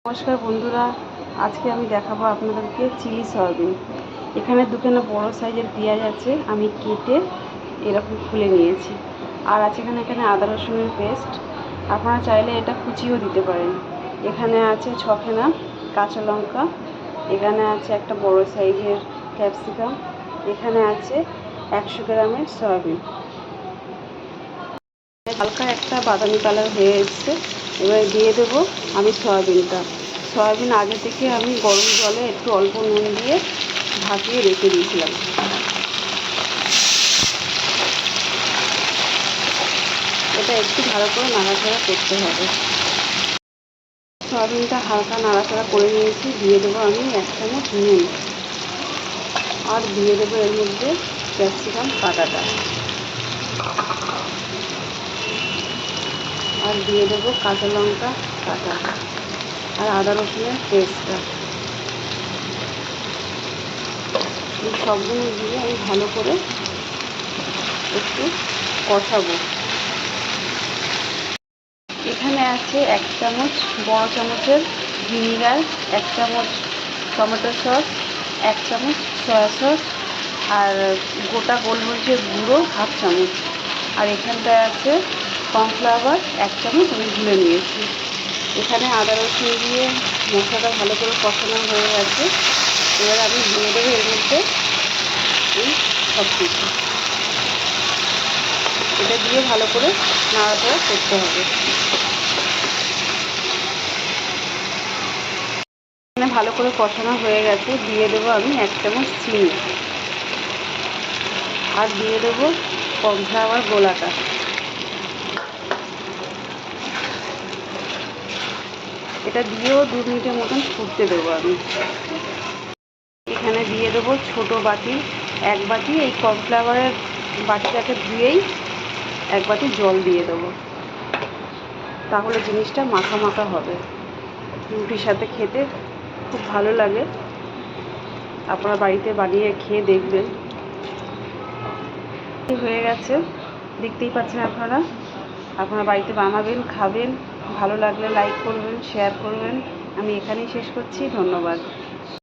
নমস্কার বন্ধুরা, আজকে আমি দেখাবো আপনাদেরকে চিলি সয়াবিন। এখানে দুখানা বড় সাইজের পেঁয়াজ আছে, আমি কেটে এরকম খুলে নিয়েছি। আর আছে এখানে আদা রসুনের পেস্ট, আপনারা চাইলে এটা কুচিও দিতে পারেন। এখানে আছে 6খানা কাঁচা লঙ্কা, এখানে আছে একটা বড় সাইজের ক্যাপসিকাম, এখানে আছে 100 গ্রামের সয়াবিন। হালকা একটা বাদামি কালার হয়ে এসছে। এবার দিয়ে দেবো আমি সয়াবিন আগে থেকে আমি গরম জলে একটু অল্প নুন দিয়ে ঢাকিয়ে রেখে দিয়েছিলাম। এটা একটু ভালো করে নাড়াচাড়া করতে হবে। সয়াবিনটা হালকা নাড়াচাড়া করে নিয়েছি। দিয়ে দেবো আমি 1 চামচ নুন, আর দিয়ে দেবো এর মধ্যে ক্যাপসিকাম কাটাটা, আর দিয়ে দেবো কাঁচা লঙ্কা কাটা আর আদা রসুনের পেস্টটা। এই সবগুলো দিয়ে আমি ভালো করে একটু কষাবো। এখানে আছে 1 চামচ বড় চামচের ভিনিগার, 1 চামচ টমেটো সস, 1 চামচ সয়া সস, আর গোটা গোলমরিচের গুঁড়ো 1/2 চামচ, আর এখানটায় আছে কর্নফ্লাওয়ার 1 চামচ আমি গুলে নিয়েছি। এখানে আদা রসুন দিয়ে মশলাটা ভালো করে কষানো হয়ে গেছে। এবার আমি দিয়ে দেবো এর মধ্যে এই সব কিছু। এটা দিয়ে ভালো করে নাড়াচাড়া করতে হবে। ভালো করে কষানো হয়ে গেছে। দিয়ে দেবো আমি 1 চামচ চিনি, আর দিয়ে দেবো কর্নফ্লাওয়ার গোলাটা। এটা দিয়েও 2 মিনিটের মতন ফুটতে দেবো আমি। এখানে দিয়ে দেবো ছোটো বাটি 1 বাটি এই কর্নফ্লাওয়ারের বাটিটাকে ধুয়েই 1 বাটি জল দিয়ে দেবো। তাহলে জিনিসটা মাখা মাখা হবে, রুটির সাথে খেতে খুব ভালো লাগে। আপনারা বাড়িতে বানিয়ে খেয়ে দেখবেন। হয়ে গেছে, দেখতেই পাচ্ছেন আপনারা বাড়িতে বানাবেন, খাবেন। ভালো লাগলে লাইক করবেন, শেয়ার করবেন। আমি এখানেই শেষ করছি। ধন্যবাদ।